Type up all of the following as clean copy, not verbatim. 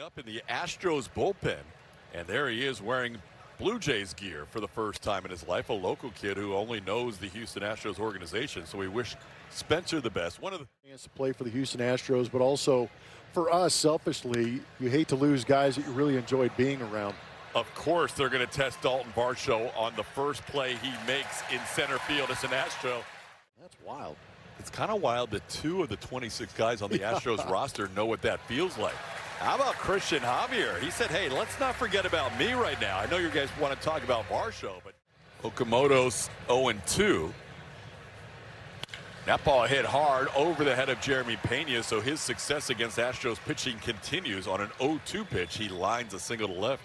Up in the Astros bullpen, and there he is wearing Blue Jays gear for the first time in his life. A local kid who only knows the Houston Astros organization, so we wish Spencer the best. One of the chance to play for the Houston Astros, but also for us, selfishly, you hate to lose guys that you really enjoyed being around. Of course, they're going to test Dalton Varsho on the first play he makes in center field as an Astro. That's wild. It's kind of wild that 2 of the 26 guys on the Astros roster know what that feels like. How about Christian Javier? He said, hey, let's not forget about me right now. I know you guys want to talk about Varsho, but Okamoto's 0-2. That ball hit hard over the head of Jeremy Pena, so his success against Astros pitching continues. On an 0-2 pitch, he lines a single to left.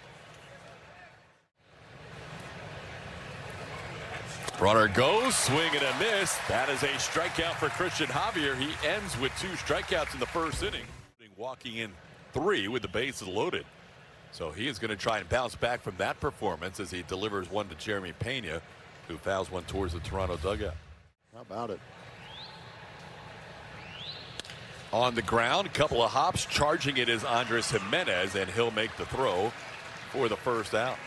Runner goes, swing and a miss. That is a strikeout for Christian Javier. He ends with 2 strikeouts in the first inning, walking in 3 with the bases loaded. So he is going to try and bounce back from that performance as he delivers one to Jeremy Pena, who fouls one towards the Toronto dugout. How about it? On the ground, a couple of hops. Charging it is Andres Jimenez, and he'll make the throw for the first out.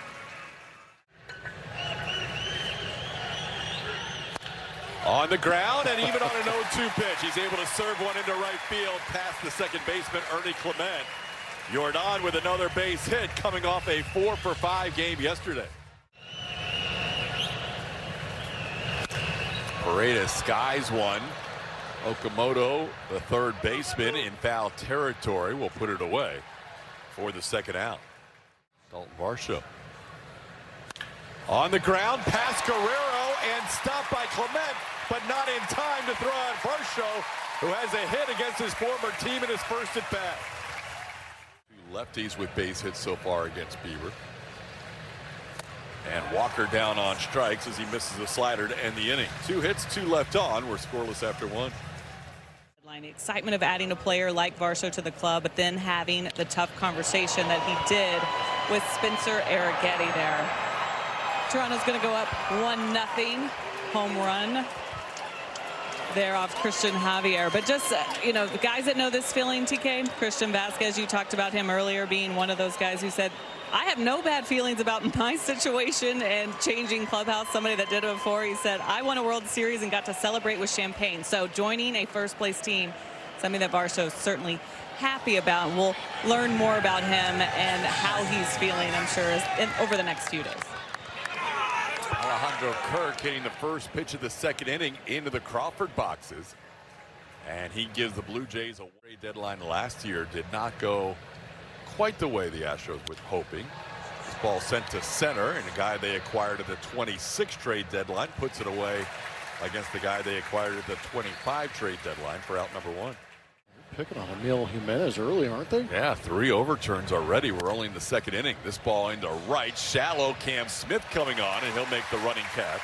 On the ground, and even on an 0-2 pitch, he's able to serve one into right field past the second baseman, Ernie Clement. Jordan with another base hit coming off a 4-for-5 game yesterday. Paredes skies one. Okamoto, the third baseman, in foul territory, will put it away for the second out. Dalton Varsho. On the ground, past Guerrero, and stopped by Clement, but not in time to throw out Varsho, who has a hit against his former team in his first at bat. 2 lefties with base hits so far against Beaver. And Walker down on strikes as he misses a slider to end the inning. 2 hits, 2 left on. We're scoreless after 1. The excitement of adding a player like Varsho to the club, but then having the tough conversation that he did with Spencer Arrighetti there. Toronto's going to go up 1-0, home run there off Christian Javier. But just, the guys that know this feeling, TK, Christian Vasquez, you talked about him earlier being one of those guys who said, I have no bad feelings about my situation and changing clubhouse. Somebody that did it before, he said, I won a World Series and got to celebrate with champagne. So joining a first place team, something that Varsho is certainly happy about. And we'll learn more about him and how he's feeling, I'm sure, over the next few days. Alejandro Kirk hitting the first pitch of the second inning into the Crawford boxes. And he gives the Blue Jays a trade deadline last year. Did not go quite the way the Astros were hoping. This ball sent to center, and the guy they acquired at the 26 trade deadline puts it away against the guy they acquired at the 25 trade deadline for out number 1. Picking on Emil Jimenez early, aren't they? Yeah, 3 overturns already. We're only in the second inning. This ball into right, shallow. Cam Smith coming on, and he'll make the running catch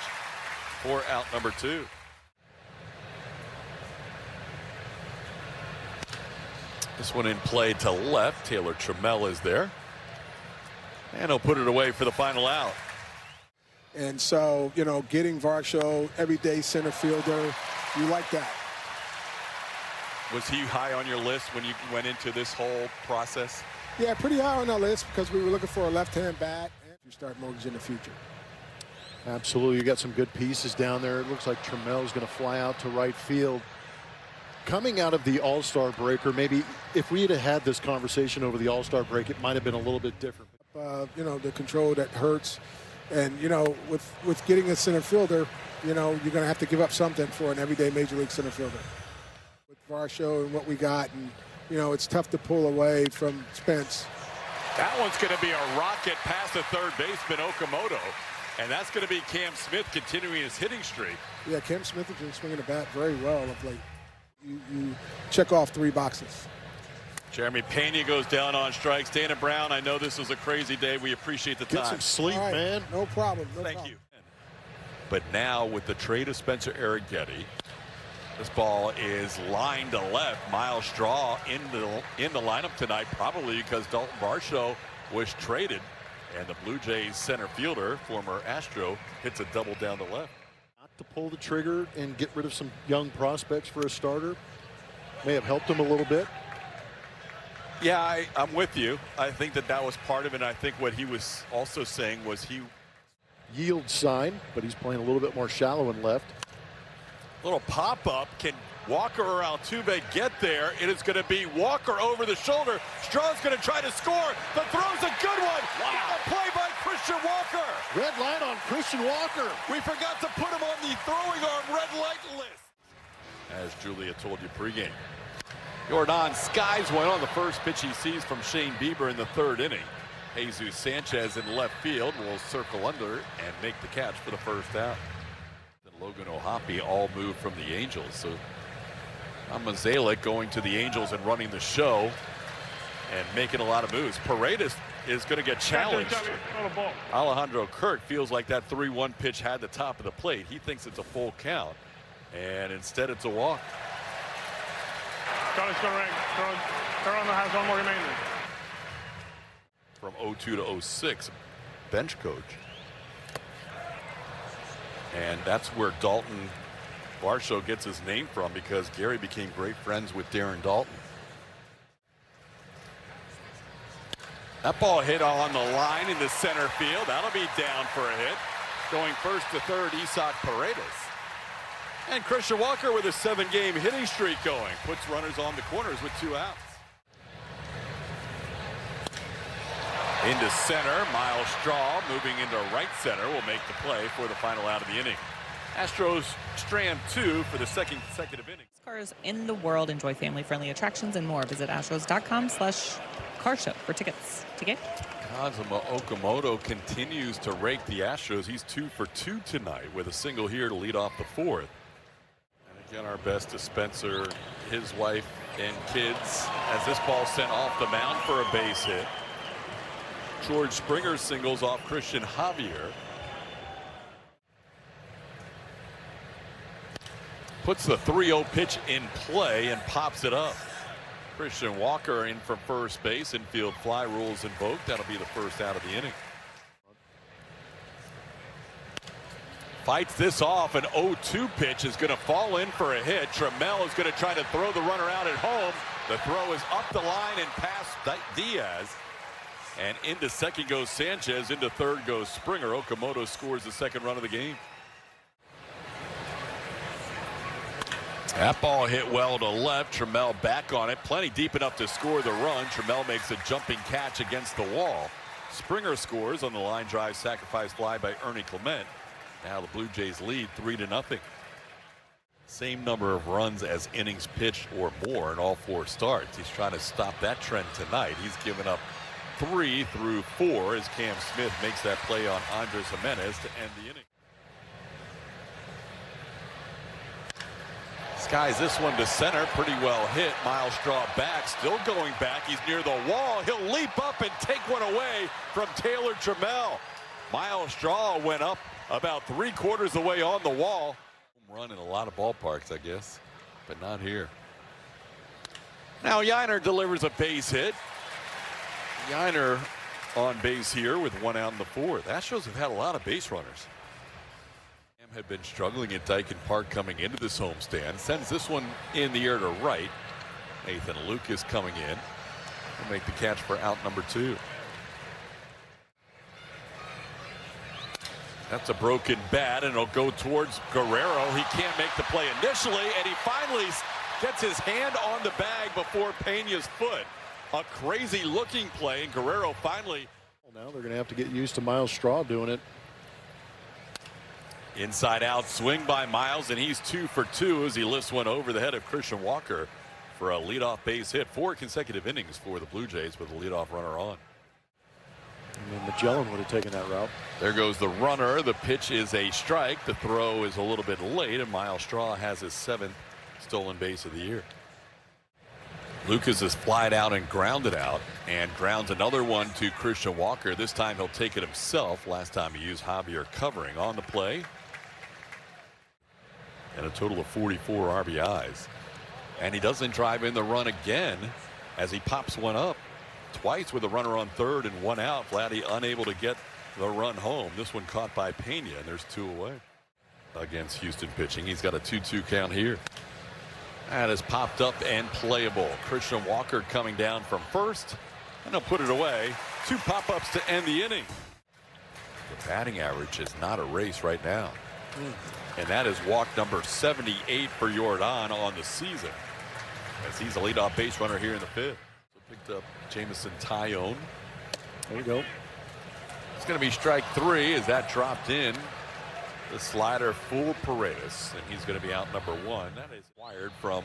for out number 2. This one in play to left. Taylor Trammell is there, and he'll put it away for the final out. And so, getting Varsho, everyday center fielder, you like that. Was he high on your list when you went into this whole process? Yeah, pretty high on our list because we were looking for a left-hand bat and you start mortgage in the future. Absolutely. You got some good pieces down there. It looks like Trammell is going to fly out to right field. Coming out of the All-Star break, or maybe if we had this conversation over the All-Star break, it might have been a little bit different. The control that hurts. And, with getting a center fielder, you're going to have to give up something for an everyday Major League center fielder. Varsho and what we got, and it's tough to pull away from Spence. That one's going to be a rocket past the third baseman Okamoto, and that's going to be Cam Smith continuing his hitting streak. Yeah, Cam Smith has been swinging the bat very well of late. You check off 3 boxes. Jeremy Pena goes down on strikes. Dana Brown, I know this was a crazy day. We appreciate the time. Get some sleep, right, man. No problem. Thank you. But now with the trade of Spencer Arrighetti, this ball is lined to left. Miles Straw in the lineup tonight, probably because Dalton Varsho was traded, and the Blue Jays center fielder, former Astro, hits a double down the left. Not to pull the trigger and get rid of some young prospects for a starter may have helped him a little bit. Yeah, I'm with you. I think that was part of it. I think what he was also saying was he yield sign, but he's playing a little bit more shallow and left. Little pop-up. Can Walker or Altuve get there? It is going to be Walker over the shoulder. Straw's going to try to score. The throw's a good one. Wow. A play by Christian Walker. Red light on Christian Walker. We forgot to put him on the throwing arm red light list. As Julia told you pregame. Jordan skies one on the first pitch he sees from Shane Bieber in the third inning. Jesus Sanchez in left field will circle under and make the catch for the first out. Then Logan O'Hoppe all moved from the Angels. So Mazalek going to the Angels and running the show and making a lot of moves. Paredes is going to get challenged. Alejandro Kirk feels like that 3-1 pitch had the top of the plate. He thinks it's a full count, and instead it's a walk. Toronto has one more remaining. From 02 to 06, bench coach. And that's where Dalton Varsho gets his name from, because Gary became great friends with Darren Dalton. That ball hit on the line in the center field. That'll be down for a hit. Going first to third, Isaac Paredes. And Christian Walker with a 7-game hitting streak going. Puts runners on the corners with 2 outs. Into center, Miles Straw moving into right center will make the play for the final out of the inning. Astros strand 2 for the second consecutive inning. Cars in the world. Enjoy family-friendly attractions and more. Visit astros.com/carshow for tickets. Kazuma Okamoto continues to rake the Astros. He's 2 for 2 tonight with a single here to lead off the 4th. And again, our best to Spencer, his wife, and kids as this ball sent off the mound for a base hit. George Springer singles off Christian Javier. Puts the 3-0 pitch in play and pops it up. Christian Walker in from first base. Infield fly rules invoked. That'll be the first out of the inning. Fights this off. An 0-2 pitch is going to fall in for a hit. Trammell is going to try to throw the runner out at home. The throw is up the line and past Diaz. And into second goes Sanchez. Into third goes Springer. Okamoto scores the second run of the game. That ball hit well to left. Trammell back on it. Plenty deep enough to score the run. Trammell makes a jumping catch against the wall. Springer scores on the line drive sacrifice fly by Ernie Clement. Now the Blue Jays lead 3-0. Same number of runs as innings pitched or more in all 4 starts. He's trying to stop that trend tonight. He's given up 3 through 4 as Cam Smith makes that play on Andres Jimenez to end the inning. Skies this one to center. Pretty well hit. Miles Straw back. Still going back. He's near the wall. He'll leap up and take one away from Taylor Trammell. Miles Straw went up about 3/4 the way on the wall. Home run in a lot of ballparks, I guess, but not here. Now Yiner delivers a base hit. Yiner on base here with 1 out in the 4th. Astros have had a lot of base runners. Had been struggling at Dyken Park coming into this homestand. Sends this one in the air to right. Nathan Lucas coming in will make the catch for out number 2. That's a broken bat, and it'll go towards Guerrero. He can't make the play initially, and he finally gets his hand on the bag before Pena's foot. A crazy looking play, and Guerrero finally. Well, now they're going to have to get used to Miles Straw doing it. Inside out swing by Miles, and he's 2 for 2 as he lifts one over the head of Christian Walker for a leadoff base hit. 4 consecutive innings for the Blue Jays with a leadoff runner on. And then Magellan would have taken that route. There goes the runner. The pitch is a strike. The throw is a little bit late, and Miles Straw has his 7th stolen base of the year. Lucas is flied out and grounded out, and grounds another one to Christian Walker. This time he'll take it himself. Last time he used Javier covering on the play. And a total of 44 RBIs. And he doesn't drive in the run again as he pops one up. Twice with a runner on third and 1 out. Vladdy unable to get the run home. This one caught by Pena, and there's 2 away. Against Houston pitching. He's got a 2-2 count here. That is popped up and playable. Christian Walker coming down from first, and he'll put it away. 2 pop-ups to end the inning. The batting average is not a race right now. And that is walk number 78 for Jordan on the season, as he's a leadoff base runner here in the 5th. So picked up Jameson Tyone. There you go. It's going to be strike 3 as that dropped in. The slider fooled Paredes, and he's going to be out number 1. That is wired from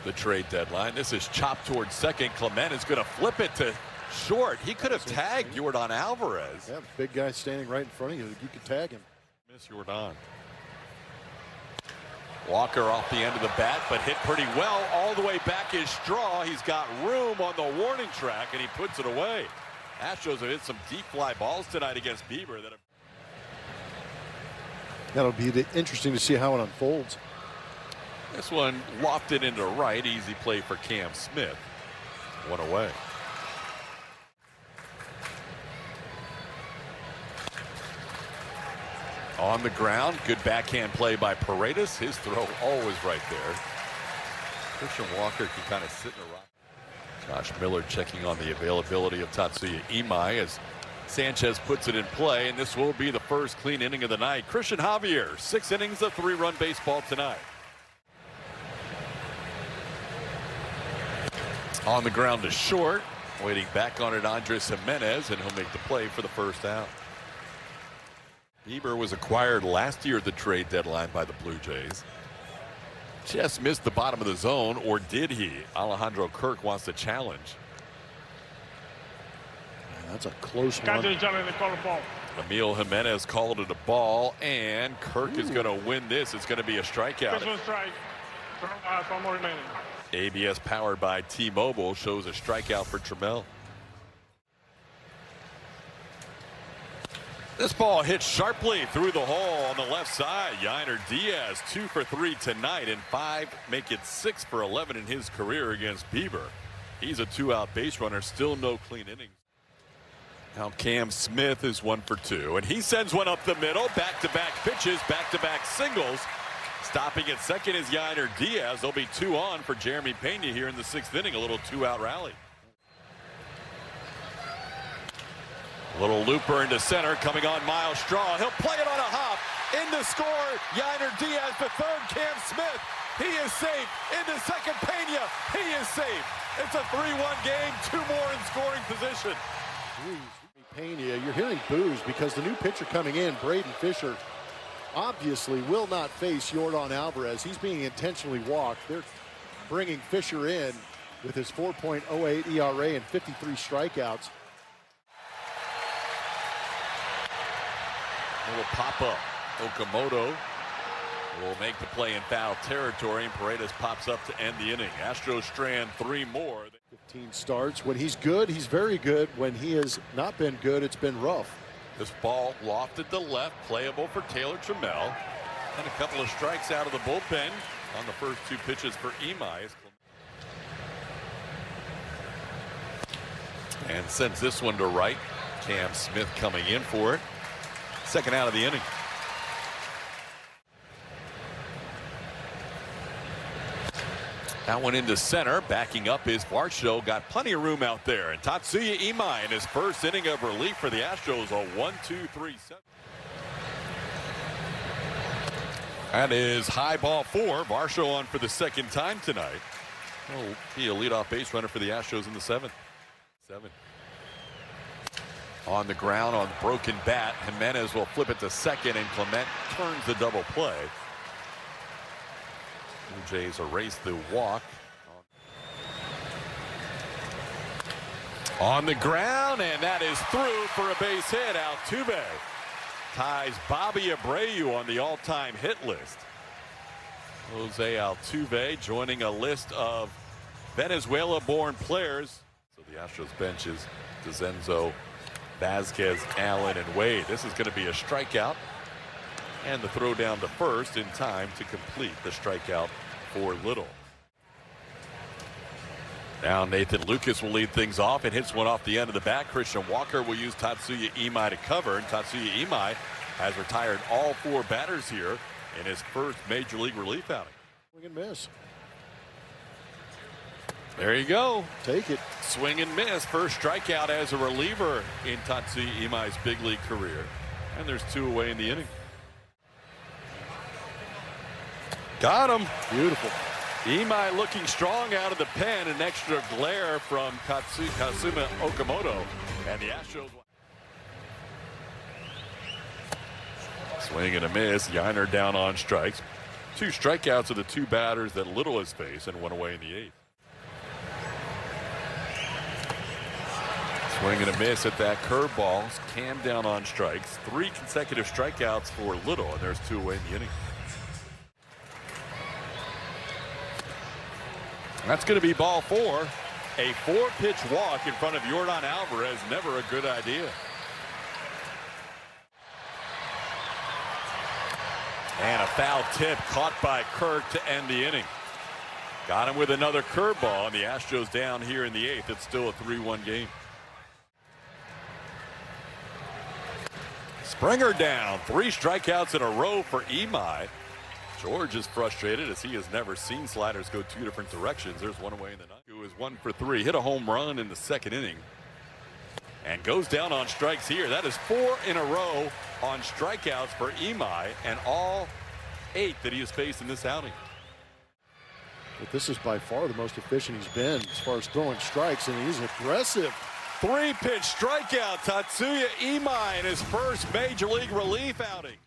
the trade deadline. This is chopped towards second. Clement is going to flip it to short. He could have tagged Jordan Alvarez. Yeah, big guy standing right in front of you. You could tag him. Miss Jordan. Walker off the end of the bat, but hit pretty well. All the way back is Straw. He's got room on the warning track, and he puts it away. Astros have hit some deep fly balls tonight against Bieber that have. That'll be interesting to see how it unfolds. This one lofted into right. Easy play for Cam Smith. 1 away. On the ground, good backhand play by Paredes. His throw always right there. Christian Walker can kind of sit in a rock. Josh Miller checking on the availability of Tatsuya Imai as Sanchez puts it in play, and this will be the first clean inning of the night. Christian Javier, 6 innings of 3-run baseball tonight. On the ground to short, waiting back on it, Andres Jimenez, and he'll make the play for the first out. Bieber was acquired last year at the trade deadline by the Blue Jays. Just missed the bottom of the zone, or did he? Alejandro Kirk wants to challenge. That's a close one. Emil Jimenez called it a ball, and Kirk is going to win this. It's going to be a strikeout. This one strike. 1 more remaining. ABS powered by T-Mobile shows a strikeout for Trammell. This ball hits sharply through the hole on the left side. Yainer Diaz 2 for 3 tonight, and 5 make it 6 for 11 in his career against Bieber. He's a 2-out base runner, still no clean innings. Now Cam Smith is 1 for 2, and he sends one up the middle. Back-to-back pitches, back-to-back singles. Stopping at second is Yainer Diaz. There'll be 2 on for Jeremy Pena here in the 6th inning. A little 2-out rally. Little looper into center, coming on Miles Straw. He'll play it on a hop. In to score, Yainer Diaz to third. Cam Smith, he is safe. Into second, Pena, he is safe. It's a 3-1 game, 2 more in scoring position. Pena, you're hearing boos because the new pitcher coming in, Braden Fisher, obviously will not face Jordan Alvarez. He's being intentionally walked. They're bringing Fisher in with his 4.08 ERA and 53 strikeouts. Little pop-up. Okamoto will make the play in foul territory, and Paredes pops up to end the inning. Astros strand 3 more. 15 starts. When he's good, he's very good. When he has not been good, it's been rough. This ball lofted to left, playable for Taylor Trammell. And a couple of strikes out of the bullpen on the first 2 pitches for Imai. And sends this one to right. Cam Smith coming in for it. Second out of the inning. That one into center. Backing up is Varsho. Got plenty of room out there. And Tatsuya Imai in his first inning of relief for the Astros. A 1-2-3-7. That is high ball 4. Varsho on for the second time tonight. He'll be a leadoff base runner for the Astros in the 7th. 7. On the ground on broken bat. Jimenez will flip it to second, and Clement turns the double play. Blue Jays erase the walk. On the ground, and that is through for a base hit. Altuve ties Bobby Abreu on the all-time hit list. Jose Altuve joining a list of Venezuela-born players. So the Astros bench is DeZenzo, Vasquez, Allen, and Wade. This is going to be a strikeout, and the throw down to first in time to complete the strikeout for Little. Now Nathan Lucas will lead things off and hits one off the end of the bat. Christian Walker will use Tatsuya Imai to cover, and Tatsuya Imai has retired all 4 batters here in his first major league relief outing. Swing and miss. There you go. Take it. Swing and miss. First strikeout as a reliever in Tatsuya Imai's big league career. And there's 2 away in the inning. Got him. Beautiful. Imai looking strong out of the pen. An extra glare from Kazuma Okamoto. And the Astros. Swing and a miss. Yiner down on strikes. 2 strikeouts of the 2 batters that Little has faced, and 1 away in the 8th. Swing and a miss at that curveball. Cam down on strikes. 3 consecutive strikeouts for Little, and there's 2 away in the inning. That's going to be ball 4. A 4-pitch walk in front of Yordan Alvarez. Never a good idea. And a foul tip caught by Kirk to end the inning. Got him with another curveball, and the Astros down here in the 8th. It's still a 3-1 game. Springer down. 3 strikeouts in a row for Imai. George is frustrated as he has never seen sliders go 2 different directions. There's 1 away in the 9th. Who is 1 for 3. Hit a home run in the 2nd inning. And goes down on strikes here. That is 4 in a row on strikeouts for Imai, and all 8 that he has faced in this outing. But this is by far the most efficient he's been as far as throwing strikes, and he's aggressive. 3-pitch strikeout. Tatsuya Imai in his first major league relief outing.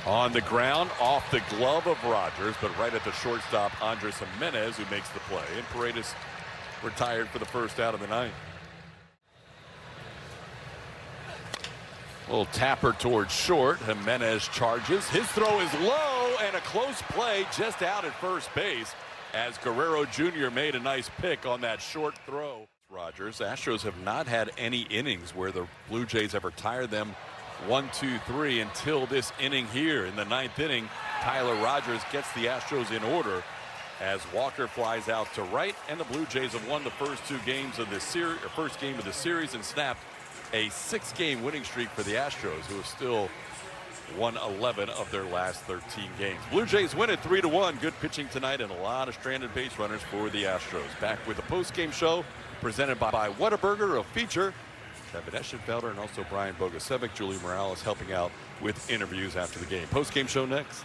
On the ground, off the glove of Rogers, but right at the shortstop, Andres Jimenez, who makes the play. And Paredes retired for the first out of the 9th. Little tapper towards short. Jimenez charges. His throw is low, and a close play just out at first base as Guerrero Jr. made a nice pick on that short throw. Rogers. Astros have not had any innings where the Blue Jays ever tired them 1-2-3 until this inning here. In the 9th inning, Tyler Rogers gets the Astros in order as Walker flies out to right, and the Blue Jays have won the first 2 games of this series, or first game of the series, and snapped a 6-game winning streak for the Astros, who have still won 11 of their last 13 games. Blue Jays win it 3-1. Good pitching tonight and a lot of stranded base runners for the Astros. Back with the post-game show presented by Whataburger, a feature. Kevin Eschenfelder and also Brian Bogasevic. Julie Morales helping out with interviews after the game. Post-game show next.